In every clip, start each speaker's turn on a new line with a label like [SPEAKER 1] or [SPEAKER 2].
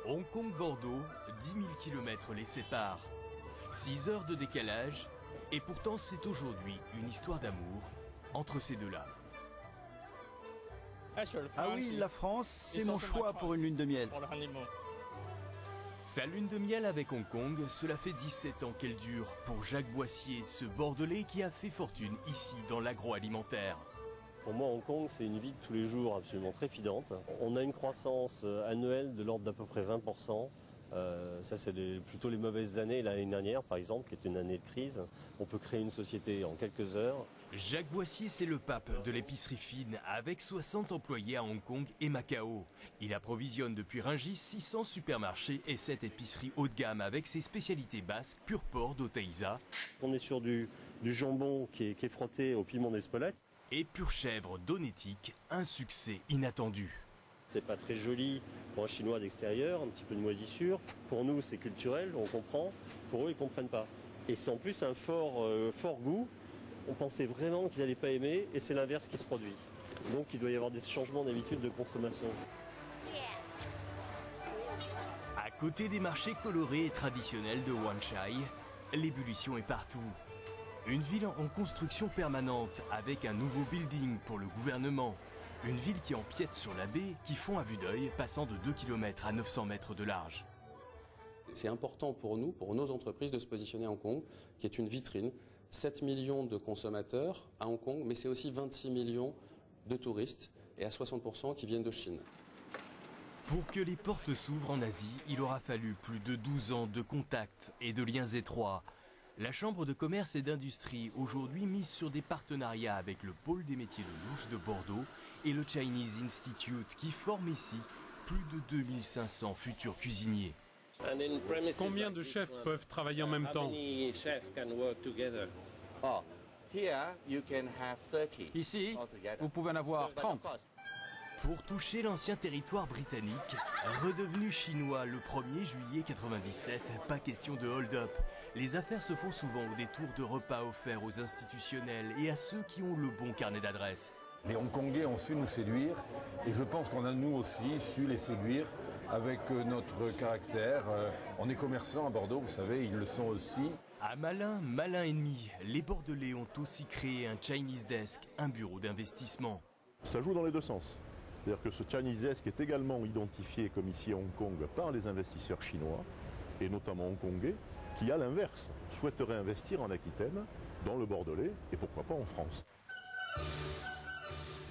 [SPEAKER 1] Hong Kong-Bordeaux, 10 000 km les séparent. 6 heures de décalage, et pourtant c'est aujourd'hui une histoire d'amour entre ces deux-là.
[SPEAKER 2] Ah oui, la France, c'est mon choix pour une lune de miel.
[SPEAKER 1] Sa lune de miel avec Hong Kong, cela fait 17 ans qu'elle dure pour Jacques Boissier, ce Bordelais qui a fait fortune ici dans l'agroalimentaire.
[SPEAKER 3] Pour moi, Hong Kong, c'est une vie de tous les jours absolument trépidante. On a une croissance annuelle de l'ordre d'à peu près 20%. Ça, c'est plutôt les mauvaises années. L'année dernière, par exemple, qui était une année de crise. On peut créer une société en quelques heures.
[SPEAKER 1] Jacques Boissier, c'est le pape de l'épicerie fine, avec 60 employés à Hong Kong et Macao. Il approvisionne depuis Rungis 600 supermarchés et 7 épiceries haut de gamme avec ses spécialités basques, pur porc d'Oteiza.
[SPEAKER 3] On est sur du jambon qui est frotté au piment d'Espelette.
[SPEAKER 1] Et pure chèvre d'Onétique, un succès inattendu.
[SPEAKER 3] C'est pas très joli pour un Chinois d'extérieur, un petit peu de moisissure. Pour nous, c'est culturel, on comprend. Pour eux, ils comprennent pas. Et c'est en plus un fort goût. On pensait vraiment qu'ils n'allaient pas aimer, et c'est l'inverse qui se produit. Donc il doit y avoir des changements d'habitude de consommation.
[SPEAKER 1] À côté des marchés colorés et traditionnels de Wan Chai, l'ébullition est partout. Une ville en construction permanente avec un nouveau building pour le gouvernement. Une ville qui empiète sur la baie, qui fond à vue d'œil, passant de 2 km à 900 mètres de large.
[SPEAKER 4] C'est important pour nous, pour nos entreprises, de se positionner à Hong Kong, qui est une vitrine. 7 millions de consommateurs à Hong Kong, mais c'est aussi 26 millions de touristes, et à 60% qui viennent de Chine.
[SPEAKER 1] Pour que les portes s'ouvrent en Asie, il aura fallu plus de 12 ans de contacts et de liens étroits. La Chambre de commerce et d'industrie, aujourd'hui mise sur des partenariats avec le pôle des métiers de louche de Bordeaux et le Chinese Institute qui forme ici plus de 2500 futurs cuisiniers.
[SPEAKER 5] Combien de chefs peuvent travailler en même temps?
[SPEAKER 2] Ici, vous pouvez en avoir 30.
[SPEAKER 1] Pour toucher l'ancien territoire britannique, redevenu chinois le 1er juillet 97, pas question de hold-up. Les affaires se font souvent au détour de repas offerts aux institutionnels et à ceux qui ont le bon carnet d'adresses.
[SPEAKER 6] Les Hongkongais ont su nous séduire et je pense qu'on a nous aussi su les séduire avec notre caractère. On est commerçants à Bordeaux, vous savez, ils le sont aussi.
[SPEAKER 1] À malin ennemi, les Bordelais ont aussi créé un Chinese Desk, un bureau d'investissement.
[SPEAKER 7] Ça joue dans les deux sens. C'est-à-dire que ce Chinese Desk est également identifié comme ici à Hong Kong par les investisseurs chinois, et notamment hongkongais, qui à l'inverse souhaiteraient investir en Aquitaine, dans le Bordelais, et pourquoi pas en France.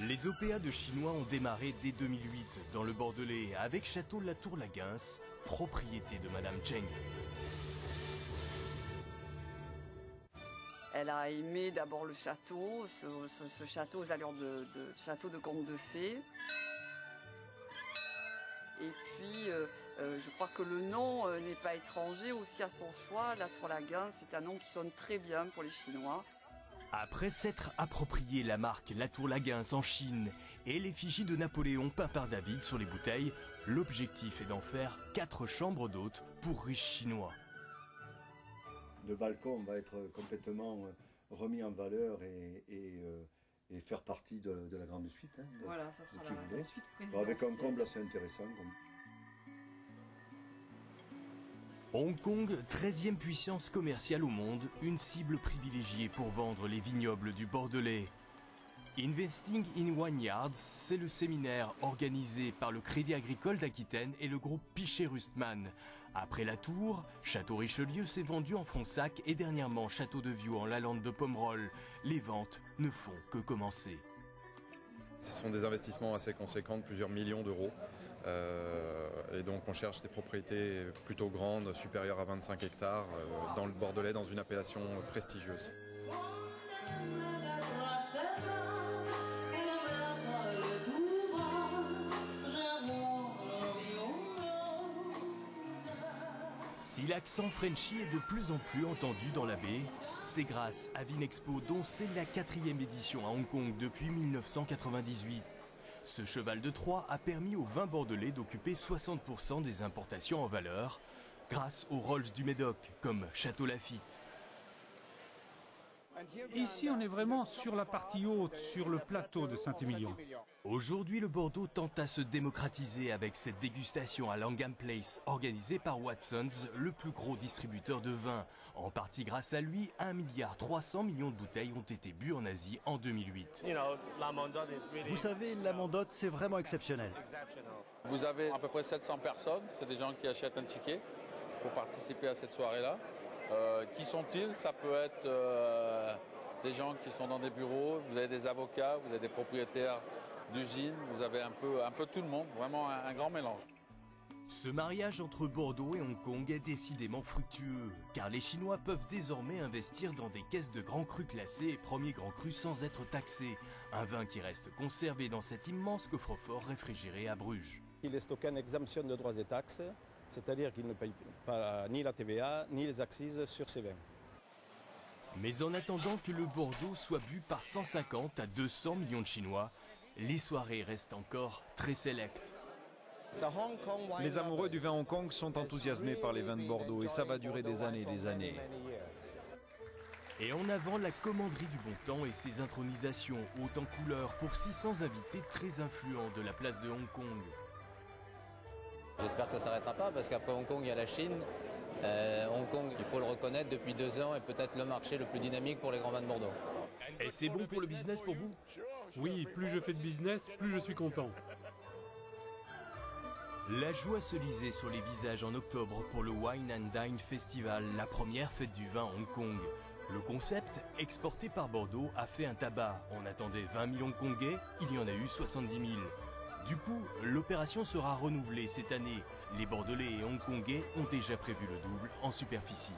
[SPEAKER 1] Les OPA de Chinois ont démarré dès 2008 dans le Bordelais avec Château Latour-Laguens, propriété de Madame Cheng.
[SPEAKER 8] Elle a aimé d'abord le château, ce château aux allures de château de conte de fées. Et puis, je crois que le nom n'est pas étranger aussi à son choix. Latour-Laguens, c'est un nom qui sonne très bien pour les Chinois.
[SPEAKER 1] Après s'être approprié la marque Latour-Laguens en Chine et l'effigie de Napoléon peint par David sur les bouteilles, l'objectif est d'en faire 4 chambres d'hôtes pour riches Chinois.
[SPEAKER 9] Le balcon va être complètement remis en valeur et faire partie de la grande suite. Hein,
[SPEAKER 8] voilà, ça sera la suite présidentielle.
[SPEAKER 9] Avec un comble assez intéressant.
[SPEAKER 1] Hong Kong, 13e puissance commerciale au monde, une cible privilégiée pour vendre les vignobles du Bordelais. Investing in Vineyards, c'est le séminaire organisé par le Crédit Agricole d'Aquitaine et le groupe Piché-Rustmann. Après la Tour, Château Richelieu s'est vendu en Fronsac et dernièrement Château de Viau en Lalande de Pomerol. Les ventes ne font que commencer.
[SPEAKER 10] Ce sont des investissements assez conséquents, de plusieurs millions d'euros. Et donc on cherche des propriétés plutôt grandes, supérieures à 25 hectares, dans le Bordelais, dans une appellation prestigieuse. Si l'accent Frenchy est de plus en plus entendu dans la baie, c'est grâce à Vinexpo dont c'est la 4e édition à Hong Kong depuis 1998. Ce cheval de Troie a permis aux vins bordelais d'occuper 60% des importations en valeur, grâce aux Rolls du Médoc, comme Château Lafite.
[SPEAKER 5] Ici, on est vraiment sur la partie haute, sur le plateau de Saint-Émilion.
[SPEAKER 10] Aujourd'hui, le Bordeaux tente à se démocratiser avec cette dégustation à Langham Place, organisée par Watsons, le plus gros distributeur de vin. En partie grâce à lui, 1,3 milliard de bouteilles ont été bues en Asie en 2008.
[SPEAKER 2] Vous savez, la Mondotte, c'est vraiment exceptionnel.
[SPEAKER 11] Vous avez à peu près 700 personnes, c'est des gens qui achètent un ticket pour participer à cette soirée-là. Qui sont-ils? Ça peut être des gens qui sont dans des bureaux, vous avez des avocats, vous avez des propriétaires d'usines, vous avez un peu tout le monde, vraiment un grand mélange.
[SPEAKER 10] Ce mariage entre Bordeaux et Hong Kong est décidément fructueux, car les Chinois peuvent désormais investir dans des caisses de grands crus classés et premiers grands crus sans être taxés. Un vin qui reste conservé dans cet immense coffre-fort réfrigéré à Bruges.
[SPEAKER 12] Il est stocké en exemption de droits et taxes, c'est-à-dire qu'il ne paye pas ni la TVA ni les accises sur ces vins.
[SPEAKER 10] Mais en attendant que le Bordeaux soit bu par 150 à 200 millions de Chinois, les soirées restent encore très sélectes.
[SPEAKER 13] Les amoureux du vin Hong Kong sont enthousiasmés par les vins de Bordeaux et ça va durer des années et des années.
[SPEAKER 10] Et en avant, la commanderie du bon temps et ses intronisations hautes en couleur pour 600 invités très influents de la place de Hong Kong.
[SPEAKER 14] J'espère que ça ne s'arrêtera pas parce qu'après Hong Kong, il y a la Chine. Hong Kong, il faut le reconnaître, depuis 2 ans est peut-être le marché le plus dynamique pour les grands vins de Bordeaux.
[SPEAKER 10] Et c'est bon pour le business pour vous?
[SPEAKER 5] Oui, plus je fais de business, plus je suis content.
[SPEAKER 10] La joie se lisait sur les visages en octobre pour le Wine and Dine Festival, la première fête du vin à Hong Kong. Le concept, exporté par Bordeaux, a fait un tabac. On attendait 20 millions de Congais, il y en a eu 70 000. Du coup, l'opération sera renouvelée cette année. Les Bordelais et Hongkongais ont déjà prévu le double en superficie.